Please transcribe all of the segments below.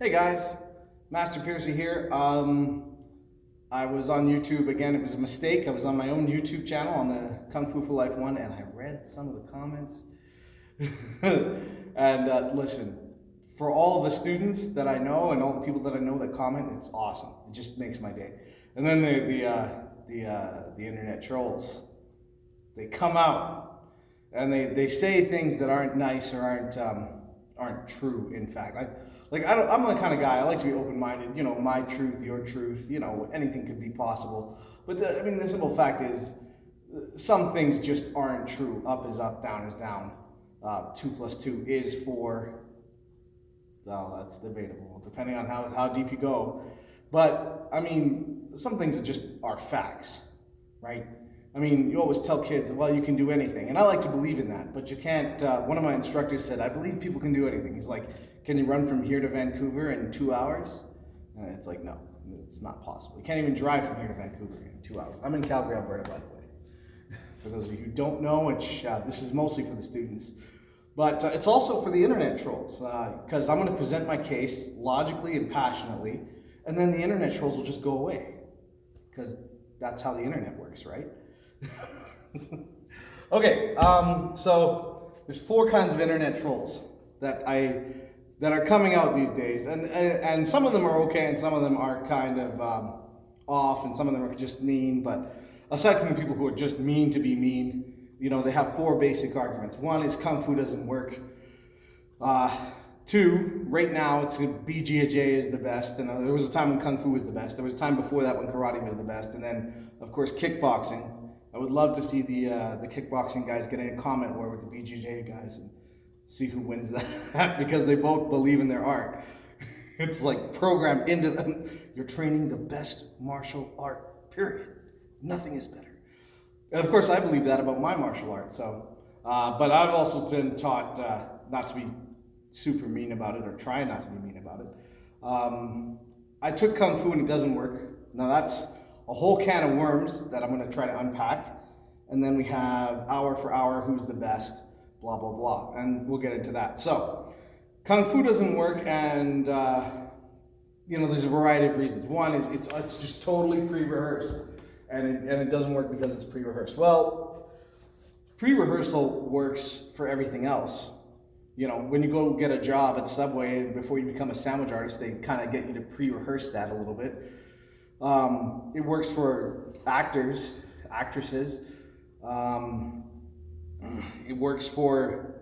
Hey guys, Master Piercy here. I was on YouTube again. It was a mistake. I was on my own YouTube channel on the Kung Fu for Life one, and I read some of the comments. And listen, for all the students that I know and all the people that I know that comment, it's awesome. It just makes my day. And then the internet trolls, they come out and they say things that aren't nice or aren't true. In fact, I'm the kind of guy, I like to be open-minded. You know, my truth, your truth. You know, anything could be possible. But I mean, the simple fact is, some things just aren't true. Up is up, down is down. 2 plus 2 is 4. Well, that's debatable, depending on how deep you go. But I mean, some things are facts, right? I mean, you always tell kids, well, you can do anything. And I like to believe in that, but you can't. One of my instructors said, I believe people can do anything. He's like, can you run from here to Vancouver in 2 hours? And it's like, no, it's not possible. You can't even drive from here to Vancouver in 2 hours. I'm in Calgary, Alberta, by the way. For those of you who don't know, this is mostly for the students. But it's also for the internet trolls, because I'm going to present my case logically and passionately, and then the internet trolls will just go away, because that's how the internet works, right? Okay, so there's 4 kinds of internet trolls that are coming out these days, and some of them are okay, and some of them are kind of off, and some of them are just mean. But aside from the people who are just mean to be mean, you know, they have 4 basic arguments. 1 is Kung Fu doesn't work. 2, right now it's BJJ is the best, and there was a time when Kung Fu was the best. There was a time before that when karate was the best, and then of course kickboxing. I would love to see the kickboxing guys get in a comment war with the BJJ guys and see who wins that, because they both believe in their art. It's like programmed into them. You're training the best martial art, period. Nothing is better. And of course, I believe that about my martial art. So, but I've also been taught not to be super mean about it, or try not to be mean about it. I took Kung Fu and it doesn't work. Now that's a whole can of worms that I'm going to try to unpack. And then we have hour for hour, who's the best, blah, blah, blah. And we'll get into that. So, Kung Fu doesn't work, and you know, there's a variety of reasons. One is it's just totally pre-rehearsed. And it doesn't work because it's pre-rehearsed. Well, pre-rehearsal works for everything else. You know, when you go get a job at Subway and before you become a sandwich artist, they kind of get you to pre-rehearse that a little bit. It works for actors, actresses. It works for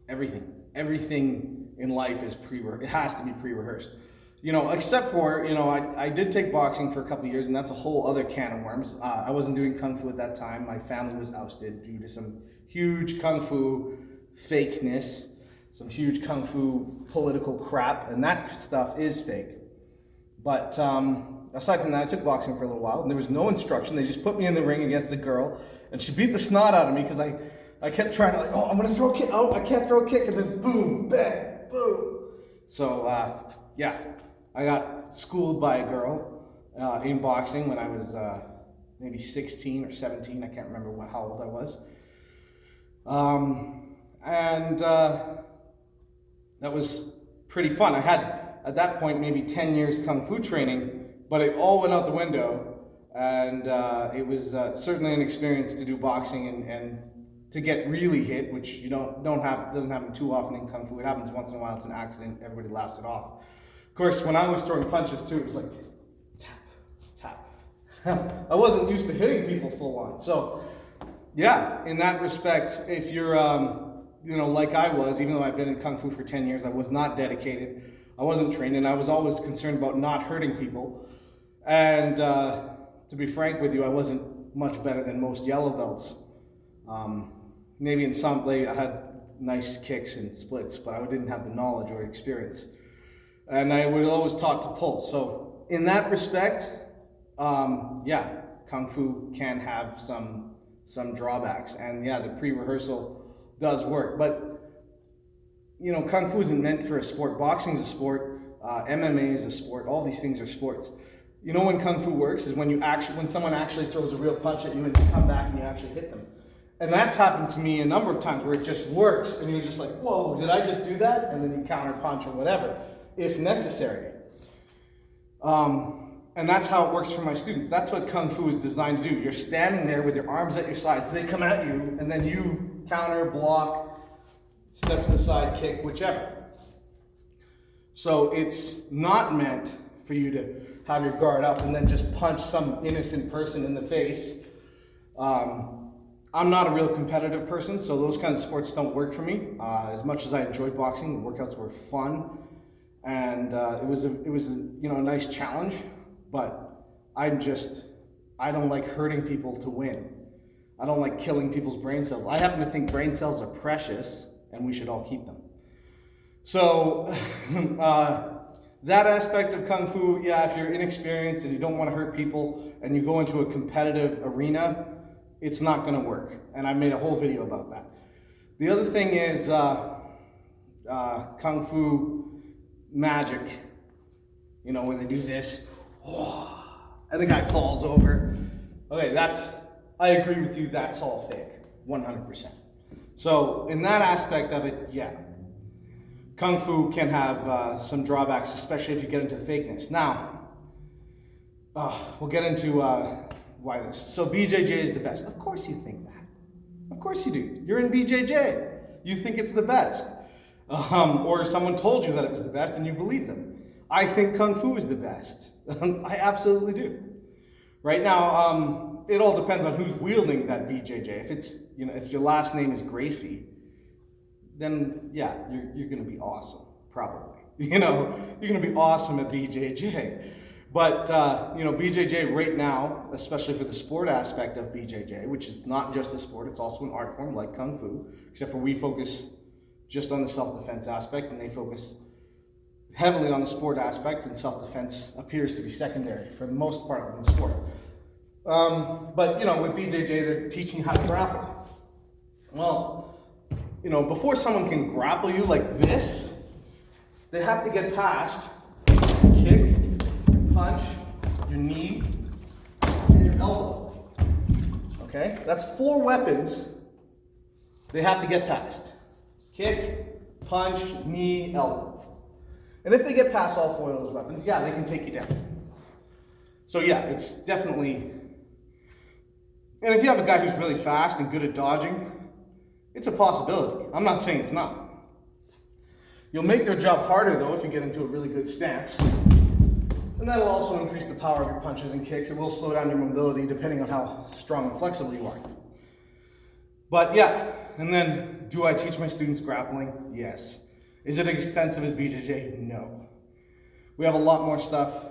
everything. Everything in life is it has to be pre-rehearsed. You know, except for, you know, I did take boxing for a couple of years, and that's a whole other can of worms. I wasn't doing Kung Fu at that time. My family was ousted due to some huge Kung Fu fakeness, some huge Kung Fu political crap, and that stuff is fake. But aside from that, I took boxing for a little while, and there was no instruction. They just put me in the ring against the girl, and she beat the snot out of me because I kept trying to, like, oh, I'm going to throw a kick. Oh, I can't throw a kick, and then boom, bang, boom. So, yeah. I got schooled by a girl in boxing when I was maybe 16 or 17. I can't remember how old I was. And that was pretty fun. I had, at that point, maybe 10 years Kung Fu training, but it all went out the window. And it was certainly an experience to do boxing and to get really hit, which you doesn't happen too often in Kung Fu. It happens once in a while. It's an accident. Everybody laughs it off. Of course, when I was throwing punches too, it was like tap, tap. I wasn't used to hitting people full on. So, yeah, in that respect, if you're, you know, like I was, even though I've been in Kung Fu for 10 years, I was not dedicated. I wasn't trained, and I was always concerned about not hurting people. And to be frank with you, I wasn't much better than most yellow belts. Maybe in some, like, I had nice kicks and splits, but I didn't have the knowledge or experience. And I was always taught to pull. So in that respect, yeah, Kung Fu can have some drawbacks. And yeah, the pre-rehearsal does work. But, you know, Kung Fu isn't meant for a sport. Boxing is a sport. MMA is a sport. All these things are sports. You know when Kung Fu works is when someone actually throws a real punch at you and you come back and you actually hit them. And that's happened to me a number of times where it just works and you're just like, whoa, did I just do that? And then you counter punch or whatever. if necessary. And that's how it works for my students. That's what Kung Fu is designed to do. You're standing there with your arms at your sides. They come at you, and then you counter, block, step to the side, kick, whichever. So it's not meant for you to have your guard up and then just punch some innocent person in the face. I'm not a real competitive person, so those kind of sports don't work for me. As much as I enjoyed boxing, the workouts were fun, and it was a nice challenge. But I don't like hurting people to win. I don't like killing people's brain cells. I happen to think brain cells are precious, and we should all keep them. So that aspect of Kung Fu, yeah, if you're inexperienced and you don't want to hurt people and you go into a competitive arena, it's not going to work. And I made a whole video about that. The other thing is Kung Fu magic, where they do this, and the guy falls over. Okay, I agree with you, that's all fake, 100%. So in that aspect of it, yeah, Kung Fu can have some drawbacks, especially if you get into fakeness. Now, we'll get into why this. So BJJ is the best. Of course you think that. Of course you do. You're in BJJ. You think it's the best. Or someone told you that it was the best and you believe them. I think Kung Fu is the best. I absolutely do. Right now, it all depends on who's wielding that BJJ. If it's, if your last name is Gracie, then yeah, you're going to be awesome, probably. You're going to be awesome at BJJ. But, BJJ right now, especially for the sport aspect of BJJ, which is not just a sport, it's also an art form like Kung Fu, except for we focus just on the self-defense aspect and they focus heavily on the sport aspect, and self-defense appears to be secondary for the most part of the sport. But, with BJJ, they're teaching you how to grapple. Well, before someone can grapple you like this, they have to get past kick, punch, your knee, and your elbow. Okay? That's 4 weapons they have to get past. Kick, punch, knee, elbow. And if they get past all 4 of those weapons, yeah, they can take you down. So yeah, it's definitely... And if you have a guy who's really fast and good at dodging, it's a possibility. I'm not saying it's not. You'll make their job harder, though, if you get into a really good stance. And that'll also increase the power of your punches and kicks. It will slow down your mobility, depending on how strong and flexible you are. But yeah, and then, do I teach my students grappling? Yes. Is it as extensive as BJJ? No. We have a lot more stuff,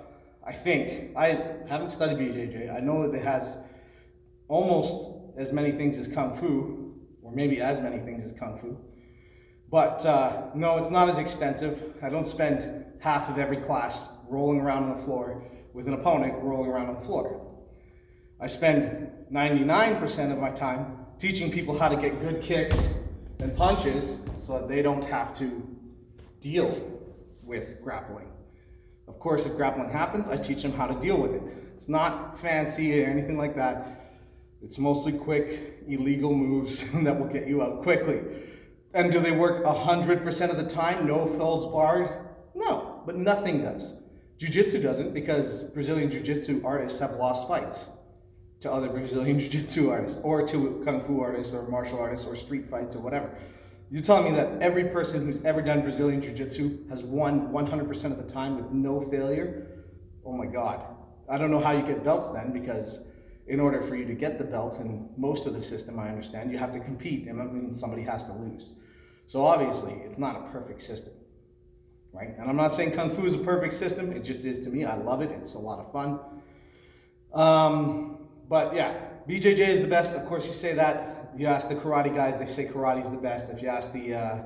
I think. I haven't studied BJJ. I know that it has almost as many things as Kung Fu, or maybe as many things as Kung Fu. But no, it's not as extensive. I don't spend half of every class rolling around on the floor with an opponent rolling around on the floor. I spend 99% of my time teaching people how to get good kicks and punches so that they don't have to deal with grappling. Of course, if grappling happens, I teach them how to deal with it. It's not fancy or anything like that. It's mostly quick, illegal moves that will get you out quickly. And do they work 100% of the time? No holds barred? No, but nothing does. Jiu-Jitsu doesn't, because Brazilian Jiu-Jitsu artists have lost fights to other Brazilian Jiu-Jitsu artists, or to Kung Fu artists, or martial artists, or street fights, or whatever. You're telling me that every person who's ever done Brazilian Jiu-Jitsu has won 100% of the time with no failure? Oh my God. I don't know how you get belts then, because in order for you to get the belt, in most of the system I understand, you have to compete, and that means somebody has to lose. So obviously, it's not a perfect system, right? And I'm not saying Kung Fu is a perfect system, it just is to me. I love it, it's a lot of fun. But yeah, BJJ is the best. Of course, you say that. You ask the karate guys, they say karate's the best. If you ask the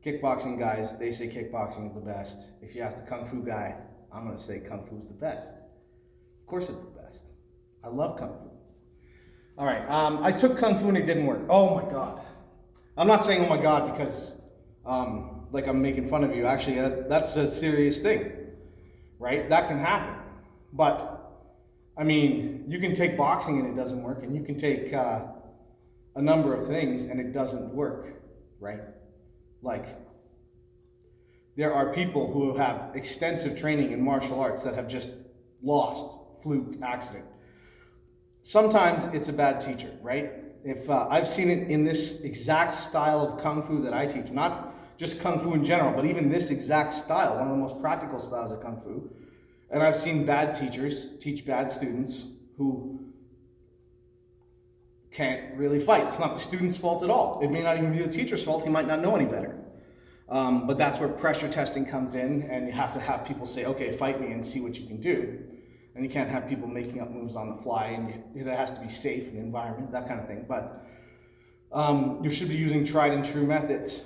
kickboxing guys, they say kickboxing is the best. If you ask the Kung Fu guy, I'm gonna say Kung Fu is the best. Of course it's the best. I love Kung Fu. All right, I took Kung Fu and it didn't work. Oh my God. I'm not saying oh my God because like I'm making fun of you. Actually, that's a serious thing, right? That can happen. But I mean, you can take boxing and it doesn't work, and you can take a number of things and it doesn't work, right? Like There are people who have extensive training in martial arts that have just lost, fluke, accident. Sometimes it's a bad teacher, right? If I've seen it in this exact style of Kung Fu that I teach, not just Kung Fu in general, but even this exact style, one of the most practical styles of Kung Fu. And I've seen bad teachers teach bad students who can't really fight. It's not the student's fault at all. It may not even be the teacher's fault. He might not know any better. But that's where pressure testing comes in, and you have to have people say, okay, fight me and see what you can do. And you can't have people making up moves on the fly, and it has to be safe in the environment, that kind of thing. But you should be using tried and true methods.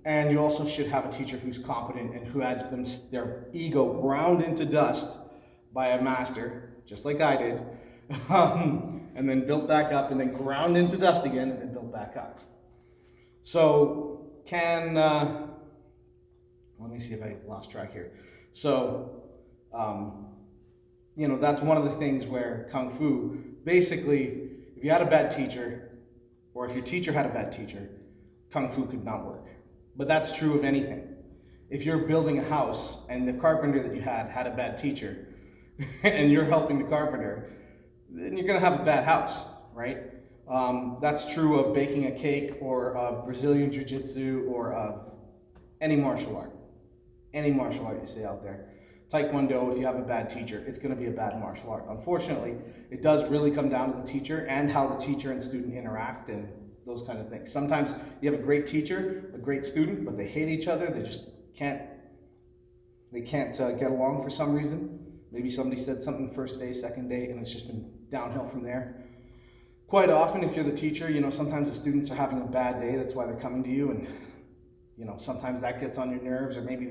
And you also should have a teacher who's competent and who had their ego ground into dust by a master, just like I did, and then built back up, and then ground into dust again, and then built back up. So let me see if I lost track here. So, that's one of the things where Kung Fu, basically, if you had a bad teacher, or if your teacher had a bad teacher, Kung Fu could not work. But that's true of anything. If you're building a house and the carpenter that you had a bad teacher, and you're helping the carpenter, then you're gonna have a bad house, right? That's true of baking a cake, or of Brazilian Jiu-Jitsu, or of any martial art. Any martial art you see out there. Taekwondo, if you have a bad teacher, it's gonna be a bad martial art. Unfortunately, it does really come down to the teacher and how the teacher and student interact and those kind of things. Sometimes you have a great teacher, a great student, but they hate each other. They just can't get along for some reason. Maybe somebody said something first day, second day, and it's just been downhill from there. Quite often, if you're the teacher, sometimes the students are having a bad day. That's why they're coming to you, and sometimes that gets on your nerves, or maybe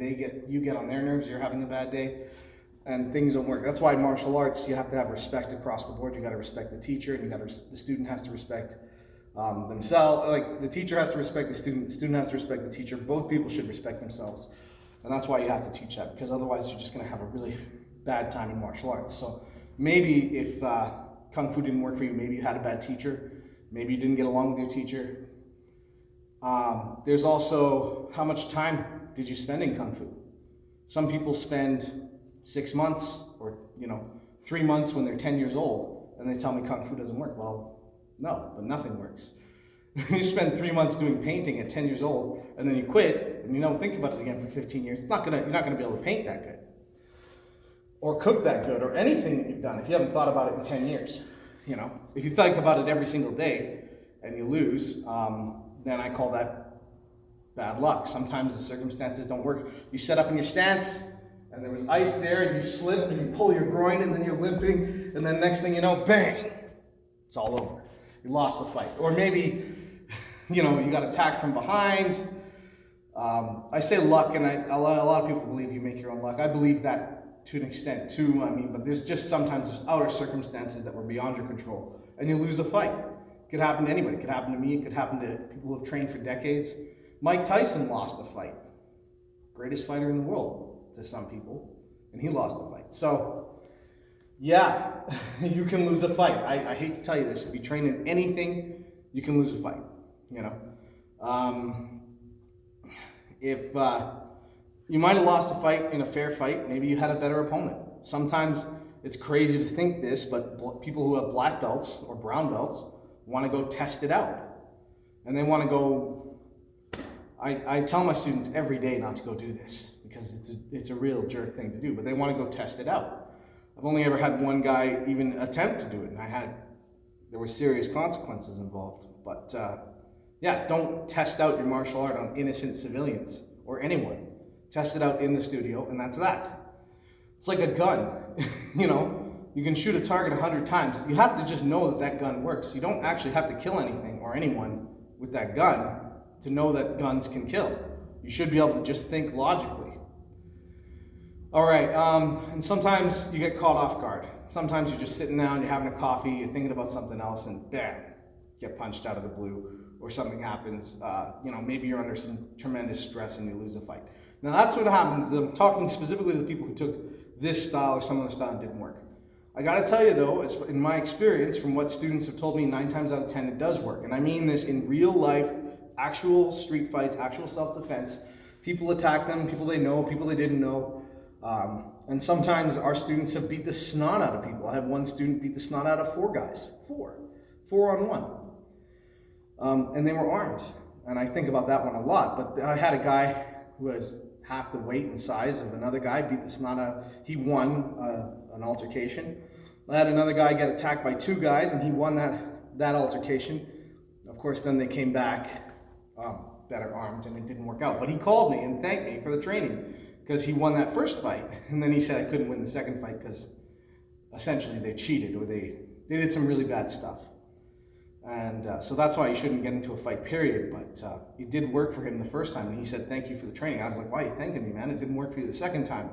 you get on their nerves. You're having a bad day, and things don't work. That's why martial arts, you have to have respect across the board. You got to respect the teacher, and the student has to respect themselves. Like, the teacher has to respect the student has to respect the teacher. Both people should respect themselves, and that's why you have to teach that, because otherwise you're just going to have a really bad time in martial arts. So maybe if Kung Fu didn't work for you, maybe you had a bad teacher, maybe you didn't get along with your teacher. There's also, how much time did you spend in Kung Fu? Some people spend 6 months or 3 months when they're 10 years old, and they tell me Kung Fu doesn't work. Well, no, but nothing works. You spend 3 months doing painting at 10 years old, and then you quit, and you don't think about it again for 15 years. You're not gonna be able to paint that good, or cook that good, or anything that you've done if you haven't thought about it in 10 years. If you think about it every single day and you lose, then I call that bad luck. Sometimes the circumstances don't work. You set up in your stance, and there was ice there, and you slip, and you pull your groin, and then you're limping, and then next thing you know, bang, it's all over. You lost the fight. Or maybe, you got attacked from behind. I say luck, and a lot of people believe you make your own luck. I believe that to an extent too, but there's just sometimes outer circumstances that were beyond your control, and you lose a fight. It could happen to anybody. It could happen to me. It could happen to people who have trained for decades. Mike Tyson lost a fight. Greatest fighter in the world to some people, and he lost a fight. So, yeah, you can lose a fight. I hate to tell you this. If you train in anything, you can lose a fight, If you might have lost a fight in a fair fight, maybe you had a better opponent. Sometimes it's crazy to think this, but people who have black belts or brown belts want to go test it out. And they want to go, I tell my students every day not to go do this, because it's a real jerk thing to do, but they want to go test it out. I've only ever had one guy even attempt to do it, and there were serious consequences involved. But yeah, don't test out your martial art on innocent civilians or anyone. Test it out in the studio, and that's that. It's like a gun, you can shoot a target 100 times. You have to just know that gun works. You don't actually have to kill anything or anyone with that gun to know that guns can kill. You should be able to just think logically. All right, and sometimes you get caught off guard. Sometimes you're just sitting down, you're having a coffee, you're thinking about something else, and bam, get punched out of the blue, or something happens. Maybe you're under some tremendous stress and you lose a fight. Now that's what happens. I'm talking specifically to the people who took this style or some of the style and didn't work. I gotta tell you though, in my experience, from what students have told me, 9 times out of 10 it does work. And I mean this in real life, actual street fights, actual self-defense. People attack them, people they know, people they didn't know. And sometimes our students have beat the snot out of people. I had one student beat the snot out of 4 guys. Four on one. And they were armed. And I think about that one a lot. But I had a guy who was half the weight and size of another guy, beat the snot out. He won an altercation. I had another guy get attacked by 2 guys, and he won that altercation. Of course, then they came back better armed, and it didn't work out. But he called me and thanked me for the training because he won that first fight. And then he said I couldn't win the second fight because essentially they cheated or they did some really bad stuff. And so that's why you shouldn't get into a fight, period. But it did work for him the first time, and he said, thank you for the training. I was like, why are you thanking me, man? It didn't work for you the second time.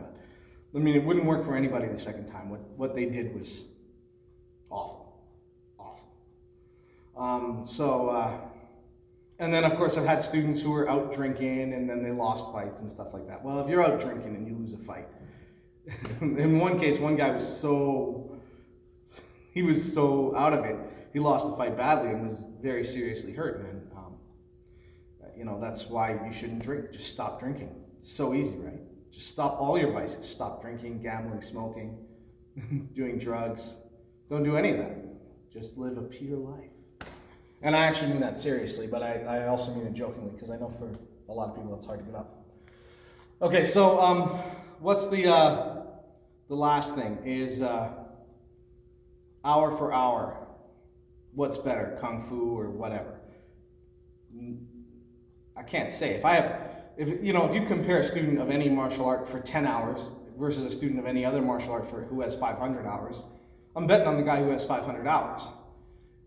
But I mean, it wouldn't work for anybody the second time. What they did was awful. And then, of course, I've had students who were out drinking, and then they lost fights and stuff like that. Well, if you're out drinking and you lose a fight, in one case, one guy was so out of it, he lost the fight badly and was very seriously hurt. And that's why you shouldn't drink. Just stop drinking. It's so easy, right? Just stop all your vices. Stop drinking, gambling, smoking, doing drugs. Don't do any of that. Just live a pure life. And I actually mean that seriously, but I also mean it jokingly, because I know for a lot of people it's hard to give up. Okay, so what's the last thing is hour for hour. What's better, kung fu or whatever? I can't say. If you compare a student of any martial art for 10 hours versus a student of any other martial art who has 500 hours, I'm betting on the guy who has 500 hours.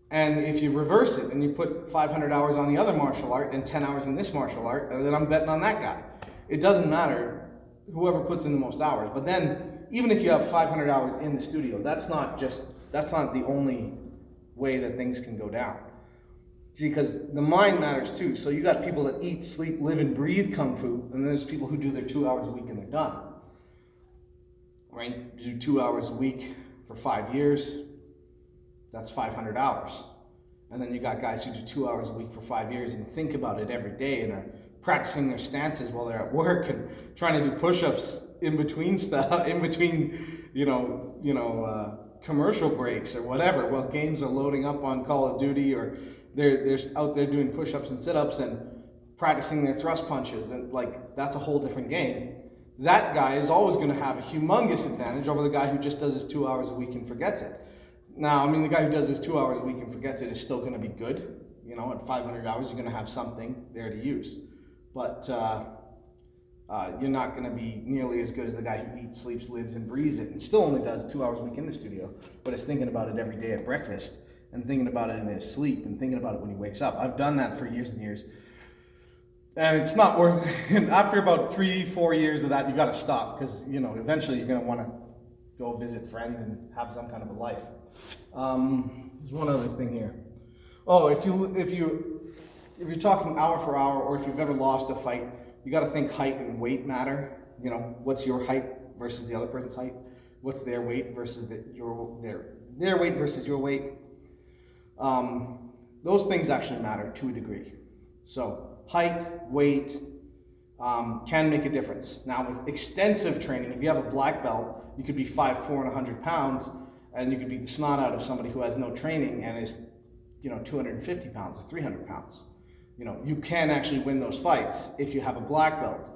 And if you reverse it and you put 500 hours on the other martial art and 10 hours in this martial art, then I'm betting on that guy. It doesn't matter whoever puts in the most hours. But then, even if you have 500 hours in the studio, that's not the only way that things can go down. See, because the mind matters too. So you got people that eat, sleep, live, and breathe kung fu, and there's people who do their 2 hours a week and they're done. Right? Do 2 hours a week for 5 years. That's 500 hours. And then you got guys who do 2 hours a week for 5 years and think about it every day and are practicing their stances while they're at work and trying to do push-ups in between stuff, commercial breaks or whatever, while games are loading up on Call of Duty, or they're out there doing push-ups and sit-ups and practicing their thrust punches, and that's a whole different game. That guy is always going to have a humongous advantage over the guy who just does his 2 hours a week and forgets it. Now, I mean, the guy who does his 2 hours a week and forgets it is still going to be good. At 500 hours, you're going to have something there to use. But you're not going to be nearly as good as the guy who eats, sleeps, lives, and breathes it, and still only does 2 hours a week in the studio, but is thinking about it every day at breakfast, and thinking about it in his sleep, and thinking about it when he wakes up. I've done that for years and years. And it's not worth it. After about 3-4 years of that, you got to stop, because, eventually you're going to want to go visit friends and have some kind of a life. There's one other thing here. Oh, if you're talking hour for hour, or if you've ever lost a fight, you got to think height and weight matter. What's your height versus the other person's height? What's their weight versus their weight versus your weight? Those things actually matter to a degree. So height, weight can make a difference. Now, with extensive training, if you have a black belt, you could be 5'4" and 100 pounds, and you could beat the snot out of somebody who has no training and is 250 pounds or 300 pounds. You can actually win those fights if you have a black belt.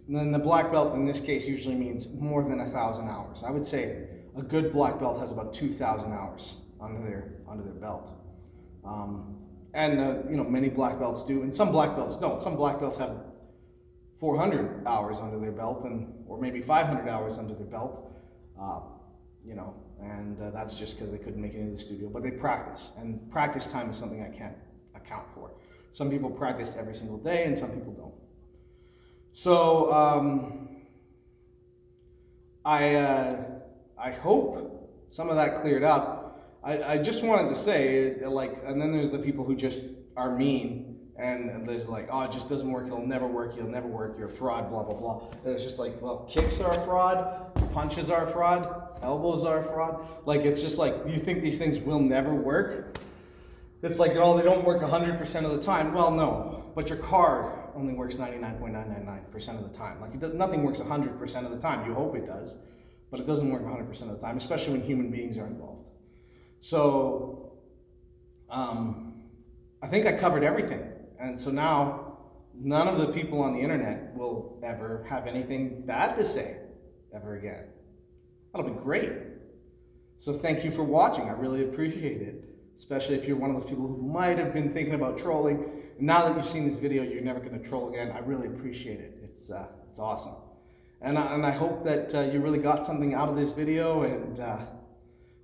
And then the black belt in this case usually means more than 1,000 hours. I would say a good black belt has about 2,000 hours under their belt. Many black belts do, and some black belts don't. Some black belts have 400 hours under their belt, or maybe 500 hours under their belt. That's just because they couldn't make it into the studio, but they practice, and practice time is something I can't account for. Some people practice every single day, and some people don't. So I hope some of that cleared up. I just wanted to say, and then there's the people who just are mean, and there's oh, it just doesn't work, it'll never work, you're a fraud, blah, blah, blah. And it's just well, kicks are a fraud, punches are a fraud, elbows are a fraud. It's just you think these things will never work? It's they don't work 100% of the time. Well, no, but your car only works 99.999% of the time. Like nothing works 100% of the time. You hope it does, but it doesn't work 100% of the time, especially when human beings are involved. So I think I covered everything. And so now none of the people on the internet will ever have anything bad to say ever again. That'll be great. So thank you for watching. I really appreciate it. Especially if you're one of those people who might have been thinking about trolling. And now that you've seen this video, you're never going to troll again. I really appreciate it. It's awesome. And I hope that you really got something out of this video. And,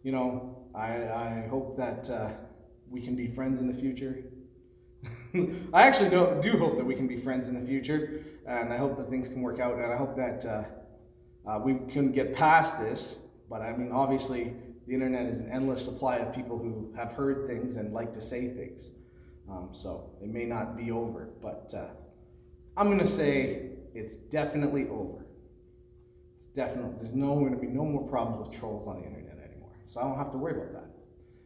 you know, I hope that we can be friends in the future. I actually do hope that we can be friends in the future. And I hope that things can work out. And I hope that we can get past this. But I mean, obviously, the internet is an endless supply of people who have heard things and like to say things. So it may not be over, but I'm going to say it's definitely over. It's definitely, there's going to be no more problems with trolls on the internet anymore. So I don't have to worry about that.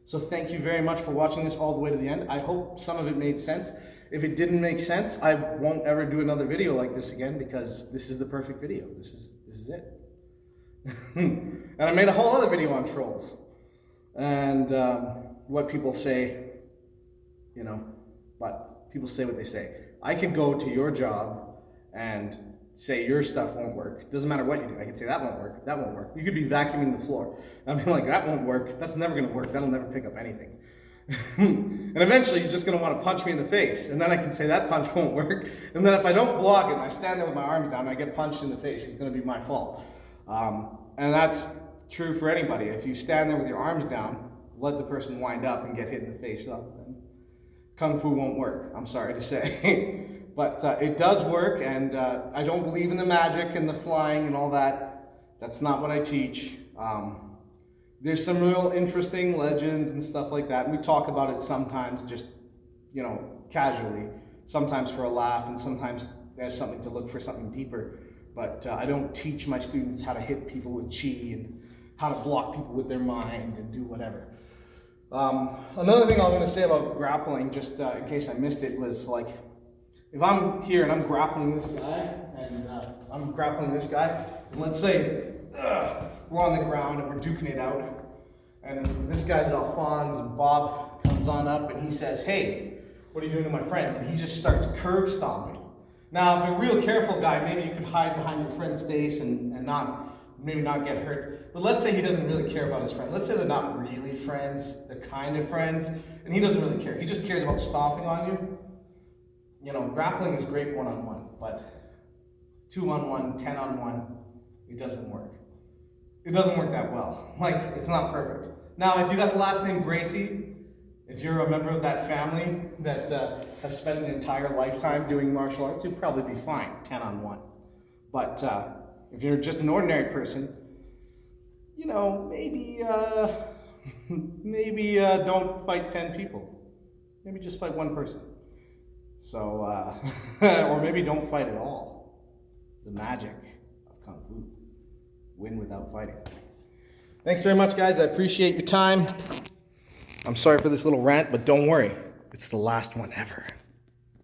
So thank you very much for watching this all the way to the end. I hope some of it made sense. If it didn't make sense, I won't ever do another video like this again because this is the perfect video. This is it. And I made a whole other video on trolls and what people say, you know, but people say what they say. I can go to your job and say your stuff won't work. Doesn't matter what you do. I can say that won't work, that won't work. You could be vacuuming the floor. And I'm like, that won't work. That's never going to work. That'll never pick up anything. And eventually you're just going to want to punch me in the face. And then I can say that punch won't work. And then if I don't block it and I stand there with my arms down and I get punched in the face, it's going to be my fault. And that's true for anybody. If you stand there with your arms down, let the person wind up and get hit in the face up, then Kung Fu won't work, I'm sorry to say. But it does work, and I don't believe in the magic and the flying and all that. That's not what I teach. There's some real interesting legends and stuff like that, and we talk about it sometimes just, you know, casually, sometimes for a laugh, and sometimes as something to look for something deeper. But I don't teach my students how to hit people with chi and how to block people with their mind and do whatever. Another thing I'm going to say about grappling, just in case I missed it, was like, if I'm here and I'm grappling this guy, and I'm grappling this guy, and let's say we're on the ground and we're duking it out, and this guy's Alphonse, and Bob comes on up and he says, "Hey, what are you doing to my friend?" And he just starts curb stomping. Now, if you're a real careful guy, maybe you could hide behind your friend's face and maybe not get hurt. But let's say he doesn't really care about his friend. Let's say they're not really friends, they're kind of friends, and he doesn't really care. He just cares about stomping on you. You know, grappling is great one-on-one, but 2-on-1, 10-on-1, it doesn't work. It doesn't work that well. Like, it's not perfect. Now, if you got the last name Gracie, if you're a member of that family that has spent an entire lifetime doing martial arts, you'll probably be fine, 10-on-1. But if you're just an ordinary person, you know, maybe don't fight 10 people. Maybe just fight one person. So, or maybe don't fight at all. The magic of Kung Fu. Win without fighting. Thanks very much, guys. I appreciate your time. I'm sorry for this little rant, but don't worry. It's the last one ever.